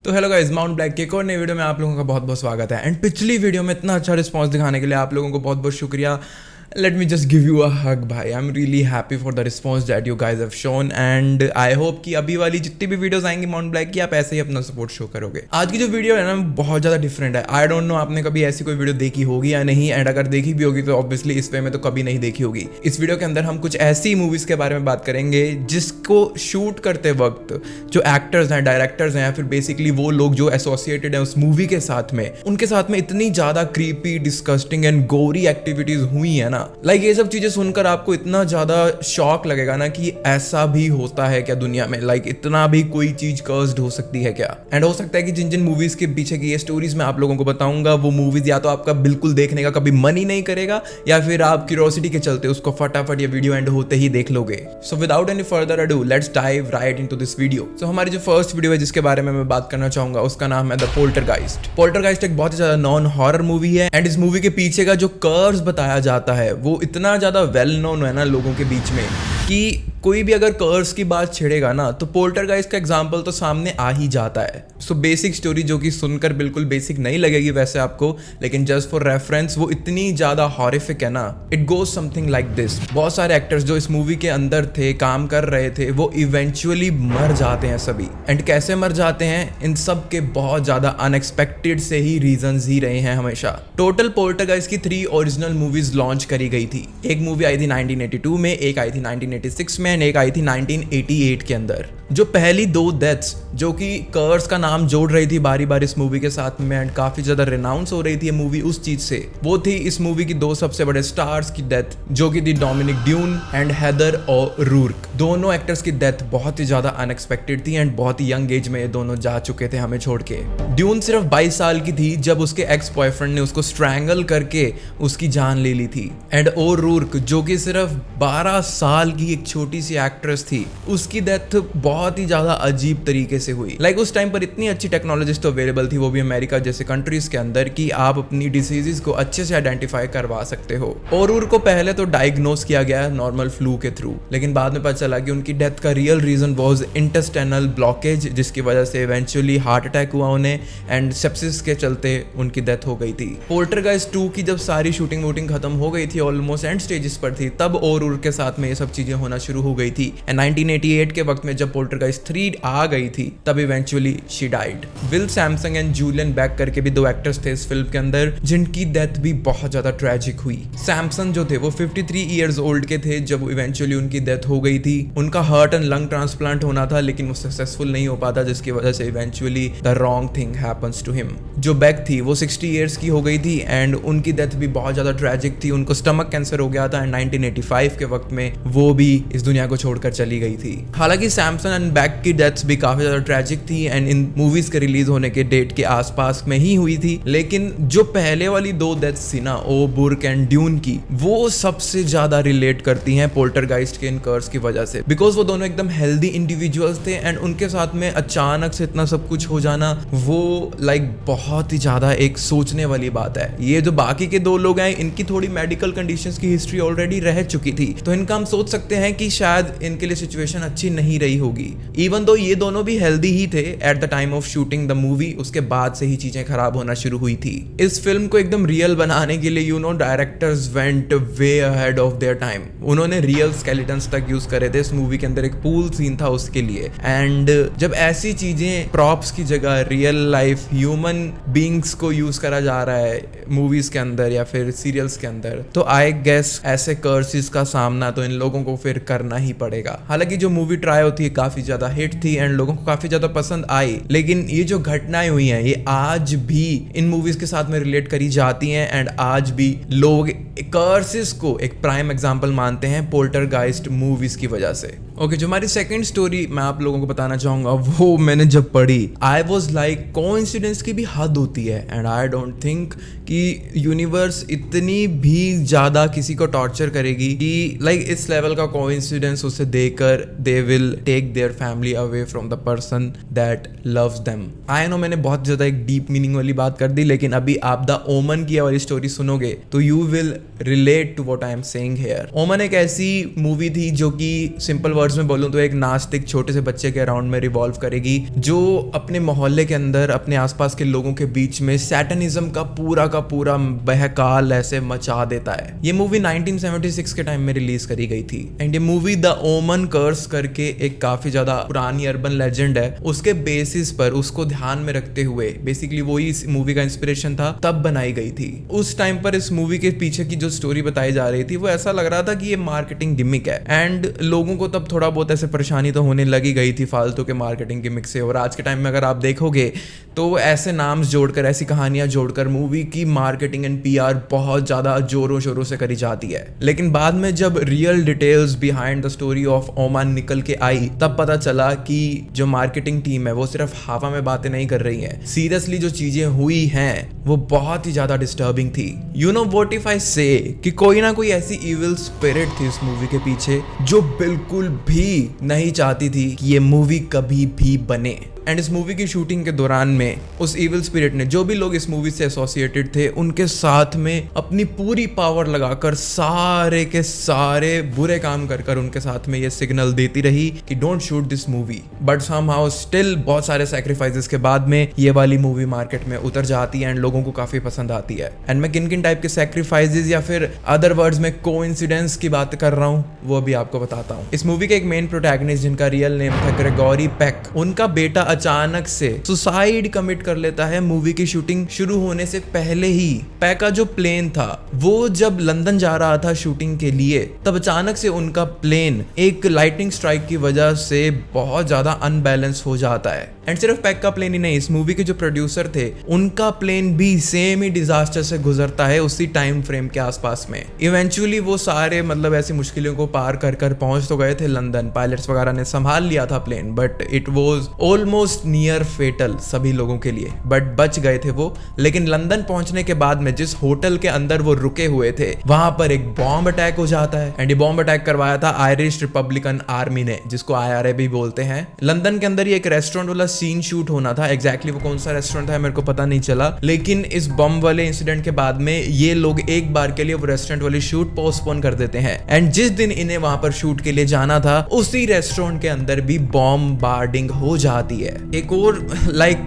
तो hello guys, mount black के एक और नई वीडियो में आप लोगों का बहुत बहुत स्वागत है। एंड पिछली वीडियो में इतना अच्छा रिस्पांस दिखाने के लिए आप लोगों को बहुत बहुत शुक्रिया। Let me just give you a hug भाई। I am really happy for the response that you guys have shown and I hope कि अभी वाली जितनी भी वीडियोस आएंगी माउंट ब्लैक की, आप ऐसे ही अपना सपोर्ट शो करोगे। आज की जो वीडियो है ना बहुत ज़्यादा डिफरेंट है। आई डोंट नो आपने कभी ऐसी कोई वीडियो देखी होगी या नहीं, एंड अगर देखी भी होगी तो ऑब्वियसली इस वे में तो कभी नहीं देखी होगी। इस वीडियो के अंदर हम कुछ ऐसी मूवीज़ के बारे में बात करेंगे जिसको शूट करते वक्त जो एक्टर्स हैं, डायरेक्टर्स हैं या फिर बेसिकली वो लोग जो एसोसिएटेड हैं उस मूवी के साथ में, उनके साथ में इतनी ज़्यादा क्रीपी, डिस्गस्टिंग एंड गोरी एक्टिविटीज़ हुई है ना, लाइक ये सब चीजें सुनकर आपको इतना ज्यादा शॉक लगेगा ना कि ऐसा भी होता है क्या दुनिया में, लाइक इतना भी कोई चीज कर्स्ड हो सकती है क्या। एंड हो सकता है कि जिन जिन मूवीज के पीछे की ये स्टोरीज मैं आप लोगों को बताऊंगा वो मूवीज या तो आपका बिल्कुल देखने का कभी मन ही नहीं करेगा या फिर आप क्यूरियोसिटी के चलते उसको फटाफट ये वीडियो एंड होते ही देख लोगे। So without any further ado let's dive right into this video. So हमारी जो फर्स्ट वीडियो है जिसके बारे में मैं बात करना चाहूंगा उसका नाम है द पोल्टरगाइस्ट। पोल्टरगाइस्ट एक बहुत ही ज्यादा नॉन हॉरर मूवी है एंड इस मूवी के पीछे का जो कर्स बताया जाता है वो इतना ज्यादा वेल नोन है ना लोगों के बीच में कि कोई भी अगर कर्स की बात छेड़ेगा ना तो पोल्टरगाइस्ट का एग्जाम्पल तो सामने आ ही जाता है। सो बेसिक स्टोरी जो कि सुनकर बिल्कुल बेसिक नहीं लगेगी वैसे आपको, लेकिन जस्ट फॉर रेफरेंस वो इतनी ज्यादा हॉरिफिक है ना। It goes something like this. बहुत सारे एक्टर्स जो इस मूवी के अंदर थे, काम कर रहे थे, वो इवेंचुअली मर जाते हैं सभी। एंड कैसे मर जाते हैं, इन सब के बहुत ज्यादा अनएक्सपेक्टेड से ही रीजंस ही रहे हैं हमेशा। टोटल पोल्टरगाइस्ट की 3 ओरिजिनल मूवीज लॉन्च करी गई थी। एक मूवी आई थी 1982 में, एक आई थी 1986 में एंड एक आई थी 1988 के अंदर। जो पहली 2 डेथ्स जो कि कर्स का नाम जोड़ रही थी बारी बारी इस मूवी के साथ में एंड काफी ज्यादा रिनाउंस हो रही थी ये मूवी उस चीज से, वो थी इस मूवी की 2 सबसे बड़े स्टार्स की डेथ जो कि थी डोमिनिक ड्यून एंड हेदर ओ'रूर्क। दोनों एक्टर्स की डेथ बहुत ही ज्यादा अनएक्सपेक्टेड थी एंड बहुत ही यंग एज में ये दोनों जा चुके थे हमें छोड़ के। ड्यून सिर्फ 22 साल की थी जब उसके एक्स बॉयफ्रेंड ने उसको स्ट्रैंगल करके उसकी जान ले ली थी। एंड ओ'रूर्क जो कि सिर्फ 12 साल की एक छोटी सी एक्ट्रेस थी, उसकी डेथ बहुत ही ज्यादा अजीब तरीके से हुई। लाइक उस टाइम पर इतनी अच्छी टेक्नोलॉजीज तो अवेलेबल थी, वो भी अमेरिका जैसे कंट्रीज के अंदर, कि आप अपनी डिसीजेस को अच्छे से आइडेंटिफाई करवा सकते हो। ओ'रूर्क को पहले तो डायग्नोस किया गया नॉर्मल फ्लू के थ्रू, लेकिन बाद में पता चला कि उनकी डेथ का real reason was intestinal blockage, जिसकी वजह से इवेंचुअली हार्ट अटैक हुआ उन्हें एंड सेप्सिस के चलते उनकी डेथ हो गई थी। पोल्टरगाइस्ट 2 की जब सारी शूटिंग वूटिंग खत्म हो गई थी, ऑलमोस्ट एंड स्टेजेस पर थी, तब ओ'रूर्क के साथ में ये सब चीजें होना शुरू हो गई थी। एंड 1988 के वक्त में जब पोल्टरगाइस्ट 3 आ गई थी तब eventually she died. Will Samson and Julian back करके भी 2 एक्टर्स थे इस फिल्म के अंदर जिनकी डेथ भी बहुत ज्यादा ट्रेजिक हुई। सैमसन जो थे वो 53 इयर्स ओल्ड के थे जब इवेंचुअली उनकी डेथ हो गई थी। उनका हार्ट एंड लंग ट्रांसप्लांट होना था लेकिन वो सक्सेसफुल नहीं हो पाता, जिसकी वजह से eventually the wrong thing happens to him. जो बैक थी वो 60 इयर्स की हो गई थी एंड उनकी डेथ भी बहुत ज्यादा ट्रेजिक थी। उनको स्टमक कैंसर हो गया था एंड 1985 के वक्त में वो भी इस दुनिया को छोड़कर चली गई थी। हालांकि सैमसन एंड बैक की डेथ्स भी काफी ज्यादा ट्रेजिक थी एंड इन मूवीज के रिलीज होने के डेट के आसपास में ही हुई थी, लेकिन जो पहले वाली 2 डेथ्स थी ना, ओ'रूर्क एंड ड्यून की, वो सबसे ज्यादा रिलेट करती हैं पोल्टरगाइस्ट के इन कर्स की वजह से, बिकॉज वो दोनों एकदम हेल्दी इंडिविजुअल्स थे एंड उनके साथ में अचानक से इतना सब कुछ हो जाना वो लाइक बहुत ही ज्यादा एक सोचने वाली बात है। ये जो बाकी के 2 लोग हैं इनकी थोड़ी मेडिकल कंडीशंस की हिस्ट्री ऑलरेडी रह चुकी थी, तो इनका हम सोच सकते हैं कि शायद इनके लिए सिचुएशन अच्छी नहीं रही होगी। इवन दो ये दोनों भी हेल्दी ही थे at the time of shooting the movie, उसके बाद से ही चीजें खराब होना शुरू हुई थी। इस फिल्म को एकदम रियल बनाने के लिए directors went way ahead of their time. उन्होंने रियल स्केलेटन्स तक यूज करे थे। इस मूवी के अंदर एक पूल सीन था उसके लिए, एंड जब ऐसी चीजें प्रॉप्स की जगह रियल लाइफ ह्यूमन बीइंग्स को यूज करा जा रहा है मूवीज के अंदर या फिर सीरियल्स के अंदर, तो आई गेस ऐसे कर्सेस का सामना तो इन लोगों को फिर करना ही पड़ेगा। हालांकि जो मूवी ट्राई होती है काफी ज्यादा हिट थी एंड लोगों को काफी ज्यादा पसंद आई, लेकिन ये जो घटनाएं हुई हैं ये आज भी इन मूवीज के साथ में रिलेट करी जाती हैं एंड आज भी लोग कर्सेस को एक प्राइम एग्जांपल मानते हैं पोल्टरगाइस्ट मूवीज की वजह से। ओके, जो हमारी सेकंड स्टोरी मैं आप लोगों को बताना चाहूंगा वो मैंने जब पढ़ी आई वाज लाइक कोइंसिडेंस की भी हद होती है एंड आई डोंट थिंक कि यूनिवर्स इतनी भी ज्यादा किसी को टॉर्चर करेगी कि लाइक इस लेवल का कोइंसिडेंस उसे देकर they will take their family away from the person that loves them. I know मैंने बहुत ज्यादा एक डीप मीनिंग वाली बात कर दी, लेकिन अभी आप द ओमन की वाली स्टोरी सुनोगे तो you will relate to what I am saying here. Omen एक ऐसी मूवी थी जो कि सिंपल वर्ड्स में बोलूं तो एक नास्तिक छोटे से बच्चे के अराउंड में रिवॉल्व करेगी, जो अपने मोहल्ले के अंदर अपने आसपास के लोगों के बीच में सैटनिज्म का पूरा बहकाल ऐसे मचा देता है। ये मूवी 1976 के टाइम में रिलीज करी गई थी एंड ये मूवी द ओमन कर्स करके एक काफी ज्यादा पुरानी अर्बन लेजेंड है, उसके बेसिस पर उसको ध्यान में रखते हुए बेसिकली वही इस मूवी का इंस्पिरेशन था, तब बनाई गई थी। उस टाइम पर इस मूवी के पीछे की जो स्टोरी बताई जा रही थी वो ऐसा लग रहा था कि ये मार्केटिंग गिमिक है एंड लोगों को तब थोड़ा बहुत ऐसे परेशानी तो होने लगी गई थी फालतू के मार्केटिंग गिमिक से। और आज के टाइम में अगर आप देखोगे तो ऐसे नाम्स जोड़कर, ऐसी कहानियां जोड़कर मूवी की मार्केटिंग एंड पीआर बहुत ज्यादा जोरों शोरों से करी जाती है। लेकिन बाद में जब real details behind the story of ओमन निकल के आई, तब पता चला कि जो मार्केटिंग टीम है वो सिर्फ हवा में बातें नहीं कर रही है। सीरियसली जो चीजें हुई हैं वो बहुत ही ज्यादा डिस्टर्बिंग थी। You know what if I से कि कोई ना कोई ऐसी इविल स्पिरिट थी इस मूवी के पीछे जो बिल्कुल भी नहीं चाहती थी कि ये मूवी कभी भी बने। एंड इस मूवी की शूटिंग के दौरान में उस इविल स्पिरिट ने जो भी लोग इस मूवी से एसोसिएटेड थे उनके साथ में अपनी पूरी पावर लगाकर सारे के सारे बुरे काम कर उनके साथ में ये सिग्नल देती रही कि don't shoot this movie. But somehow still बहुत सारे सैक्रिफाइसेस के बाद में ये वाली मूवी मार्केट में उतर जाती है एंड लोगों को काफी पसंद आती है। एंड मैं किन किन टाइप के सैक्रिफाइसेस या फिर अदर वर्ड्स में कोइंसिडेंस की बात कर रहा हूँ वो भी आपको बताता हूँ। इस मूवी के एक मेन प्रोटैगनिस्ट जिनका रियल नेम था ग्रेगोरी पेक, उनका बेटा अचानक से सुसाइड कमिट कर लेता है मूवी की शूटिंग शुरू होने से पहले ही। पैक का जो प्लेन था वो जब लंदन जा रहा था शूटिंग के लिए, तब अचानक से उनका प्लेन एक लाइटनिंग स्ट्राइक की वजह से बहुत ज्यादा अनबैलेंस हो जाता है। एंड सिर्फ पैक का प्लेन ही नहीं, इस मूवी के जो प्रोड्यूसर थे उनका प्लेन भी सेम ही डिजास्टर से गुजरता है उसी टाइम फ्रेम के आसपास में। इवेंचुअली वो सारे मतलब ऐसी मुश्किलों को पार कर पहुंच तो गए थे लंदन, पायलट्स वगैरह ने संभाल लिया था plane, but it was almost near fatal सभी लोगों के लिए, बट बच गए थे वो। लेकिन लंदन पहुंचने के बाद में जिस होटल के अंदर वो रुके हुए थे वहां पर एक बॉम्ब अटैक हो जाता है एंड ये बॉम्ब अटैक करवाया था आयरिश रिपब्लिकन आर्मी ने, जिसको IRA भी बोलते हैं। लंदन के अंदर ये एक रेस्टोरेंट वाला सीन शूट होना था, एग्जैक्टली वो कौन सा रेस्टोरेंट था मेरे को पता नहीं चला, लेकिन इस बम वाले इंसिडेंट के बाद में ये लोग एक बार के लिए वो रेस्टोरेंट वाली शूट पोस्टपोन कर देते हैं एंड जिस दिन इन्हें वहां पर शूट के लिए जाना था उसी रेस्टोरेंट के अंदर भी बॉम्बार्डिंग हो जाती है। एक और लाइक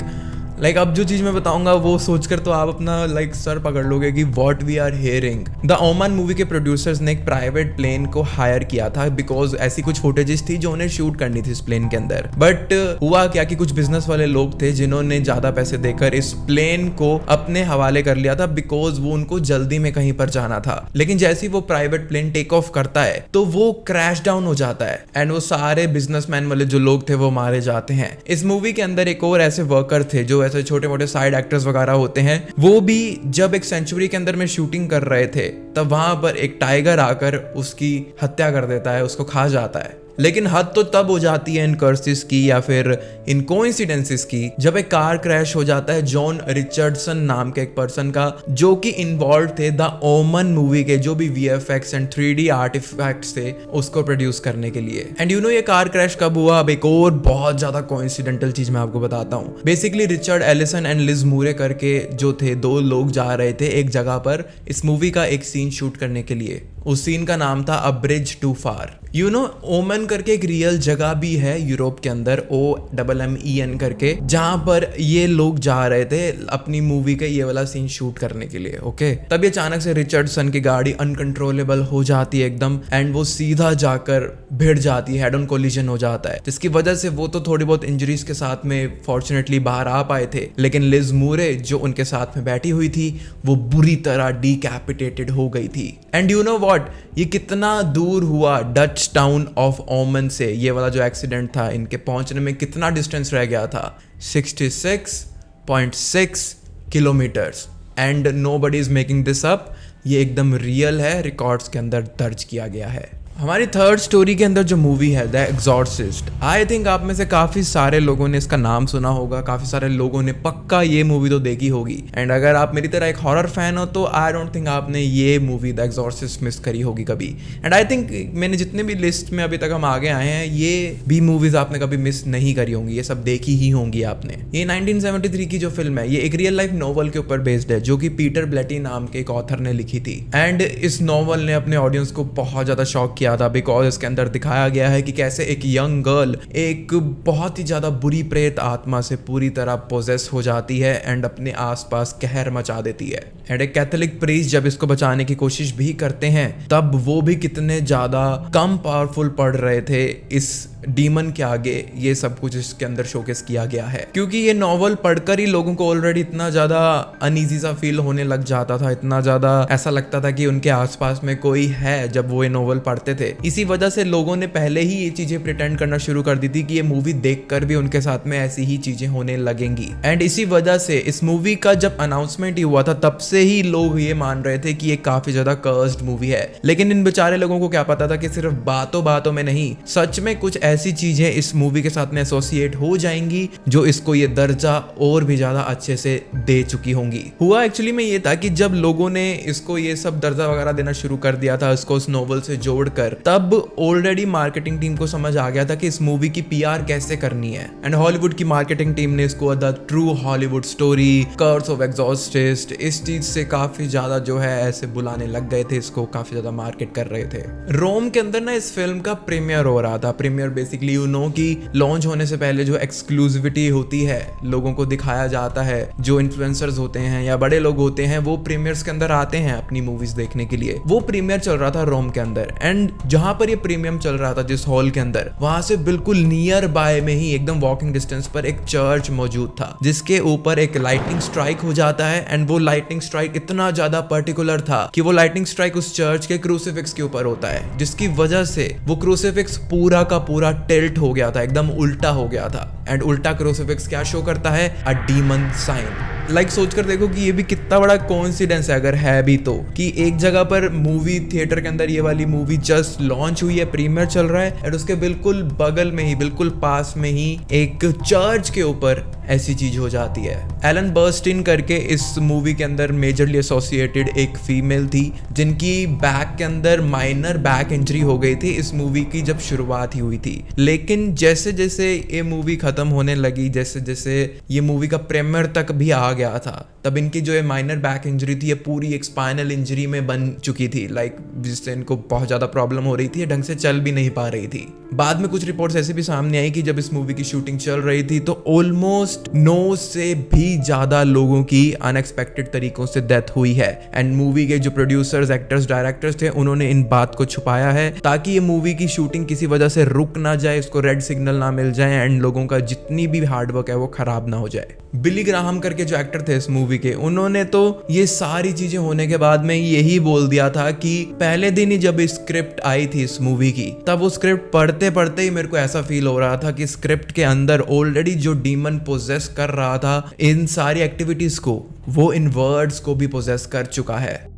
अब जो चीज मैं बताऊंगा वो सोचकर तो आप अपना सर पकड़ लोगे कि what we are hearing. The Omen movie के प्रोड्यूसर्स ने एक प्राइवेट प्लेन को हायर किया था बिकॉज ऐसी कुछ फुटेजेस थी जो उन्हें शूट करनी थी इस प्लेन के अंदर। बट हुआ क्या कि कुछ बिजनेस वाले लोग थे जिन्होंने ज्यादा पैसे देकर इस प्लेन को अपने हवाले कर लिया था बिकॉज वो उनको जल्दी में कहीं पर जाना था। लेकिन जैसे ही वो प्राइवेट प्लेन टेक ऑफ करता है तो वो क्रैश डाउन हो जाता है एंड वो सारे बिजनेसमैन वाले जो लोग थे वो मारे जाते हैं। इस मूवी के अंदर एक और ऐसे वर्कर थे जो ऐसे छोटे मोटे साइड एक्टर्स वगैरह होते हैं, वो भी जब एक सेंचुरी के अंदर में शूटिंग कर रहे थे तब वहां पर एक टाइगर आकर उसकी हत्या कर देता है, उसको खा जाता है। लेकिन हद तो तब हो जाती है इन कर्सेस की या फिर इन कोइंसिडेंसेस की जब एक कार क्रैश हो जाता है जॉन रिचर्डसन नाम के एक पर्सन का, जो कि इन्वॉल्व थे द ओमन मूवी के जो भी VFX एंड 3D आर्टिफैक्ट्स थे उसको प्रोड्यूस करने के लिए। एंड यू नो ये कार क्रैश कब हुआ? अब एक और बहुत ज्यादा कोइंसिडेंटल चीज मैं आपको बताता हूँ। Basically Richard Allison and Liz Moore करके जो थे दो लोग जा रहे थे एक जगह पर इस मूवी का एक सीन शूट करने के लिए। उस सीन का नाम था a bridge too far. You know Omen करके एक रियल जगह भी है यूरोप के अंदर, OMMEN करके, जहां पर ये लोग जा रहे थे अपनी मूवी का ये वाला सीन शूट करने के लिए। ओके, तभी अचानक से रिचर्डसन की गाड़ी अनकंट्रोलेबल हो जाती है एकदम एंड वो सीधा जाकर भिड़ जाती है, हेड ऑन कोलिजन हो जाता है, जिसकी वजह से वो तो थोड़ी बहुत इंजरीज के साथ में फॉर्चुनेटली बाहर आ पाए थे, लेकिन लिज मूरे जो उनके साथ में बैठी हुई थी वो बुरी तरह डिकैपिटेटेड हो गई थी। एंड यू नो व्हाट, ये कितना दूर हुआ डच टाउन ऑफ ओमन से, ये वाला जो एक्सीडेंट था इनके पहुंचने में कितना डिस्टेंस रह गया था? 66.6 kilometres. And nobody is making this up, ये एकदम रियल है, रिकॉर्ड्स के अंदर दर्ज किया गया है। हमारी थर्ड स्टोरी के अंदर जो मूवी है द एग्जॉर्सिस्ट, आई थिंक आप में से काफी सारे लोगों ने इसका नाम सुना होगा, काफी सारे लोगों ने पक्का ये मूवी तो देखी होगी। एंड अगर आप मेरी तरह एक हॉरर फैन हो तो आई डोंट थिंक आपने ये मूवी द एग्जॉर्सिस्ट मिस करी होगी कभी। एंड आई थिंक मैंने जितने भी लिस्ट में अभी तक हम आगे आए हैं ये भी मूवीज आपने कभी मिस नहीं करी होंगी, ये सब देखी ही होंगी आपने। ये 1973 की जो फिल्म है ये एक रियल लाइफ नॉवल के ऊपर बेस्ड है जो कि पीटर ब्लेटी नाम के एक ऑथर ने लिखी थी। एंड इस नॉवल ने अपने ऑडियंस को बहुत ज्यादा शॉक किया गया था, बिकॉज इसके अंदर दिखाया गया है कि कैसे एक यंग गर्ल एक बहुत ही ज़्यादा बुरी प्रेत आत्मा से पूरी तरह पोजेस हो जाती है एंड अपने आसपास कहर मचा देती है। एंड एक कैथोलिक प्रीस्ट जब इसको बचाने की कोशिश भी करते हैं तब वो भी कितने ज़्यादा कम पावरफुल पड़ रहे थे इस डीमन के आगे, ये सब कुछ इसके अंदर शोकेस किया गया है। क्योंकि ये नॉवल पढ़कर ही लोगों को ऑलरेडी इतना ज़्यादा अनईजी सा फील होने लग जाता था, इतना ज़्यादा ऐसा लगता था कि उनके आसपास में कोई है जब वो ये नॉवल पढ़ते थे। इसी वजह से लोगों ने पहले ही ये चीज़ें प्रिटेंड करना शुरू कर दी थी कि ये मूवी देखकर भी उनके साथ में ऐसी ही चीज़ें होने लगेंगी। एंड इसी वजह से इस मूवी का जब अनाउंसमेंट ही हुआ था तब से ही लोग ये मान रहे थे कि ये काफ़ी ज़्यादा कर्स्ड मूवी है। लेकिन इन बेचारे लोगों को क्या पता था कि सिर्फ बातों बातों में नहीं, सच में कुछ ऐसी चीज़ें इस मूवी के साथ में एसोसिएट हो जाएंगी जो इसको ये दर्जा और भी ज्यादा अच्छे से दे चुकी होंगी। हुआ एक्चुअली में ये था कि जब लोगों ने इसको ये सब दर्जा वगैरह देना शुरू कर दिया था इसको उस नोवेल से जोड़कर, तब ऑलरेडी मार्केटिंग टीम को समझ आ गया था कि इस मूवी की पीआर कैसे करनी है। एंड हॉलीवुड की मार्केटिंग टीम ने इसको the true Hollywood story, curse of exorcist, इस चीज से काफी ज्यादा जो है ऐसे बुलाने लग गए थे, इसको काफी ज्यादा मार्केट कर रहे थे। रोम के अंदर ना इस फिल्म का प्रीमियर हो रहा था। प्रीमियर बेसिकली यू नो कि लॉन्च होने से पहले जो एक्सक्लूसिविटी होती है, लोगों को दिखाया जाता है, जो इन्फ्लुएंसर्स होते हैं या बड़े लोग होते हैं वो प्रीमियर्स के अंदर आते हैं अपनी मूवीज देखने के लिए। वो प्रीमियर चल रहा था रोम के अंदर। एंड जहां पर ये प्रीमियम चल रहा था जिस हॉल के अंदर, वहां से बिल्कुल नियर बाय में ही एकदम वॉकिंग डिस्टेंस पर एक चर्च मौजूद था जिसके ऊपर एक लाइटनिंग स्ट्राइक हो जाता है। एंड वो लाइटनिंग स्ट्राइक इतना ज्यादा पर्टिकुलर था कि वो लाइटनिंग स्ट्राइक उस चर्च के क्रूसीफिक्स के ऊपर होता है, जिसकी वजह से वो क्रूसीफिक्स पूरा का पूरा टिल्ट हो गया था, एकदम उल्टा हो गया था। एंड उल्टा क्रूसीफिक्स क्या शो करता है? A demon sign. लाइक सोचकर देखो कि ये भी कितना बड़ा कोइंसिडेंस है, अगर है भी तो, कि एक जगह पर मूवी थिएटर के अंदर ये वाली मूवी जस्ट लॉन्च हुई है, प्रीमियर चल रहा है, और उसके बिल्कुल बगल में ही, बिल्कुल पास में ही एक चर्च के ऊपर ऐसी चीज हो जाती है। एलन बर्स्टिन करके इस मूवी के अंदर मेजरली एसोसिएटेड एक फीमेल थी जिनकी बैक के अंदर माइनर बैक इंजरी हो गई थी इस मूवी की जब शुरुआत ही हुई थी। लेकिन जैसे जैसे ये मूवी खत्म होने लगी, जैसे जैसे ये मूवी का प्रीमियर तक भी आ गया था, तब इनकी जो ये माइनर बैक इंजरी थी ये पूरी एक स्पाइनल इंजरी में बन चुकी थी, लाइक जिससे इनको बहुत ज्यादा प्रॉब्लम हो रही थी, ढंग से चल भी नहीं पा रही थी। बाद में कुछ रिपोर्ट्स ऐसे भी सामने आई कि जब इस मूवी की शूटिंग चल रही थी तो ऑलमोस्ट 9 से भी ज्यादा लोगों की अनएक्सपेक्टेड तरीकों से डेथ हुई है। एंड मूवी के जो प्रोड्यूसर्स, एक्टर्स, डायरेक्टर्स थे, उन्होंने इन बात को छुपाया है ताकि ये मूवी की शूटिंग किसी वजह से रुक ना जाए, इसको रेड सिग्नल ना मिल जाए एंड लोगों का जितनी भी हार्डवर्क है वो खराब ना हो जाए। बिली ग्राहम करके जो एक्टर थे इस मूवी के, उन्होंने तो ये सारी चीजें होने के बाद में यही बोल दिया था कि पहले दिन ही जब स्क्रिप्ट आई थी इस मूवी की, तब वो स्क्रिप्ट पढ़ते पढ़ते ही मेरे को ऐसा फील हो रहा था कि स्क्रिप्ट के अंदर ऑलरेडी जो डीमन पोजेस कर रहा था इन सारी एक्टिविटीज को, वो इन वर्ड्स को भी पोजेस कर चुका है।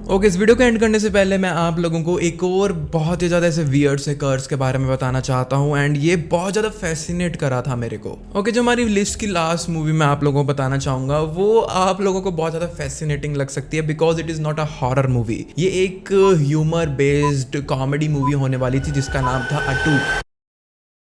ओके, इस वीडियो को एंड करने से पहले मैं आप लोगों को एक और बहुत ही ज़्यादा ऐसे वियर्ड से कर्स के बारे में बताना चाहता हूँ एंड ये बहुत ज़्यादा फैसिनेट करा था मेरे को। ओके, जो हमारी लिस्ट की लास्ट मूवी मैं आप लोगों को बताना चाहूँगा वो आप लोगों को बहुत ज़्यादा फैसिनेटिंग लग सकती है because it is not a horror movie. ये एक ह्यूमर बेस्ड कॉमेडी मूवी होने वाली थी जिसका नाम था अटूक।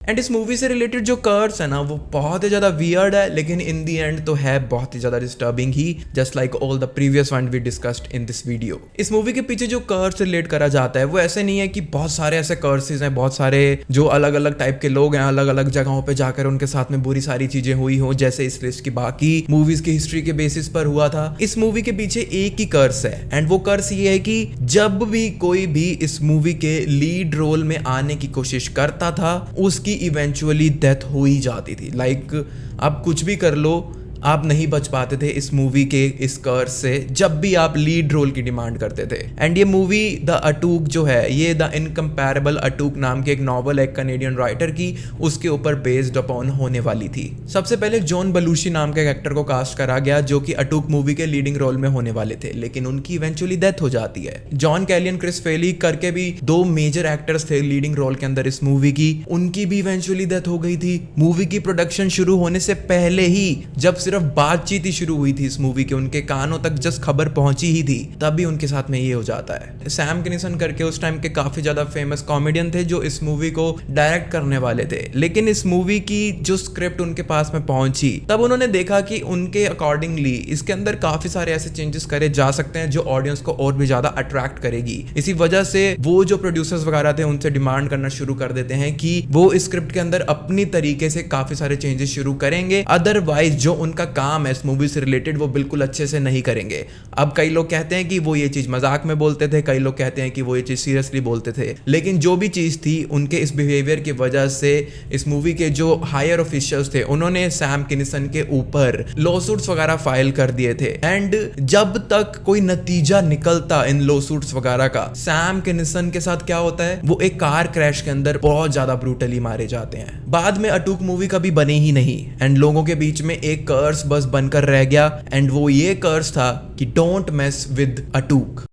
एंड इस मूवी से रिलेटेड जो कर्स है ना वो बहुत ही ज्यादा वियर्ड है, लेकिन इन दी एंड तो है बहुत ही ज्यादा डिस्टर्बिंग ही, just like all the previous one we discussed in this video. इस मूवी के पीछे जो कर्स रिलेट करा जाता है वो ऐसे नहीं है कि बहुत सारे ऐसे कर्सेस हैं, बहुत सारे जो अलग अलग टाइप के लोग हैं, अलग अलग जगहों पे जाकर उनके साथ में बुरी सारी चीजें हुई हो, जैसे इस लिस्ट की बाकी मूवीज की हिस्ट्री के बेसिस पर हुआ था। इस मूवी के पीछे एक ही कर्स है एंड वो कर्स ये है कि जब भी कोई भी इस मूवी के लीड रोल में आने की कोशिश करता था उसकी इवेंचुअली डेथ हो ही जाती थी। लाइक आप कुछ भी कर लो, आप नहीं बच पाते थे इस मूवी के इस कर्स से जब भी आप लीड रोल की डिमांड करते थे। एंड ये मूवी द अटूक जो है, ये द इनकम्पैरेबल अटूक नाम की एक नॉवल है, एक कनेडियन राइटर की, उसके ऊपर बेस्ड अपॉन होने वाली थी। सबसे पहले जॉन बेलुशी नाम के एक्टर को कास्ट करा गया जो कि अटूक मूवी के लीडिंग रोल में होने वाले थे, लेकिन उनकी इवेंचुअली डेथ हो जाती है। जॉन कैलियन, क्रिस फेली करके भी 2 मेजर एक्टर्स थे लीडिंग रोल के अंदर इस मूवी की, उनकी भी इवेंचुअली डेथ हो गई थी। मूवी की प्रोडक्शन शुरू होने से पहले ही जब सिर्फ बातचीत ही शुरू हुई थी इस मूवी के, उनके कानों तक जस्ट खबर पहुंची ही थी, तभी उनके साथ में ये हो जाता है। सैम किनिसन करके उस टाइम के काफी ज्यादा फेमस कॉमेडियन थे जो इस मूवी को डायरेक्ट करने वाले थे, लेकिन इस मूवी की जो स्क्रिप्ट उनके पास में पहुंची तब उन्होंने देखा कि उनके अकॉर्डिंगली इसके अंदर काफी सारे ऐसे चेंजेस करे जा सकते हैं जो ऑडियंस को और भी ज्यादा अट्रैक्ट करेगी। इसी वजह से वो जो प्रोड्यूसर्स वगैरह थे उनसे डिमांड करना शुरू कर देते हैं कि वो इस स्क्रिप्ट के अंदर अपनी तरीके से काफी सारे चेंजेस शुरू करेंगे, अदरवाइज जो उनका काम है इस मूवी से रिलेटेड वो बिल्कुल अच्छे से नहीं करेंगे। अब कई लोग कहते हैं कि वो ये चीज मजाक में बोलते थे, कई लोग कहते हैं कि वो ये चीज सीरियसली बोलते थे, लेकिन जो भी चीज थी उनके इस बिहेवियर की वजह से इस मूवी के जो हायर ऑफिशियल्स थे उन्होंने सैम किनिसन के ऊपर लॉसूट्स वगैरह फाइल कर दिए थे। एंड जब तक कोई नतीजा निकलता इन लॉसूट्स वगैरह का, सैम किनिसन के साथ क्या होता है, वो एक कार क्रैश के अंदर बहुत ज्यादा ब्रूटली मारे जाते हैं। बाद में अटूक मूवी कभी बनी ही नहीं एंड लोगों के बीच में एक कर्स बस बनकर रह गया एंड वो ये कर्स था कि डोंट मेस विद अटूक।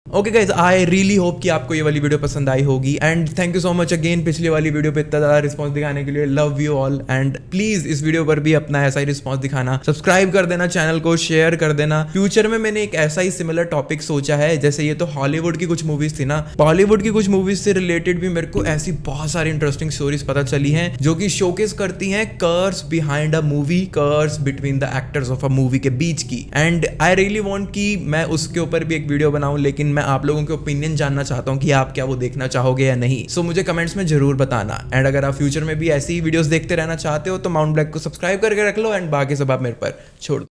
Okay guys, I really hope कि आपको ये वाली वीडियो पसंद आई होगी and thank you so much again पिछली वाली वीडियो पे इतना ज़्यादा रिस्पांस दिखाने के लिए। Love you all and please इस वीडियो पर भी अपना ऐसा ही रिस्पांस दिखाना, सब्सक्राइब कर देना चैनल को, शेयर कर देना। फ्यूचर में मैंने एक ऐसा ही सिमिलर टॉपिक सोचा है, जैसे ये तो हॉलीवुड की कुछ मूवीज थी ना, बॉलीवुड की कुछ मूवीज से रिलेटेड भी मेरे को ऐसी बहुत सारी इंटरेस्टिंग स्टोरीज पता चली हैं जो कि शोकेस करती हैं curse behind a movie, curse between the actors of a movie के बीच की। एंड आई रियली वांट कि मैं उसके ऊपर भी एक वीडियो बनाऊं, लेकिन मैं आप लोगों के ओपिनियन जानना चाहता हूं कि आप क्या वो देखना चाहोगे या नहीं। सो मुझे कमेंट्स में जरूर बताना। एंड अगर आप फ्यूचर में भी ऐसी वीडियोस देखते रहना चाहते हो तो माउंट ब्लैक को सब्सक्राइब करके रख लो एंड बाकी सब आप मेरे पर छोड़ दो।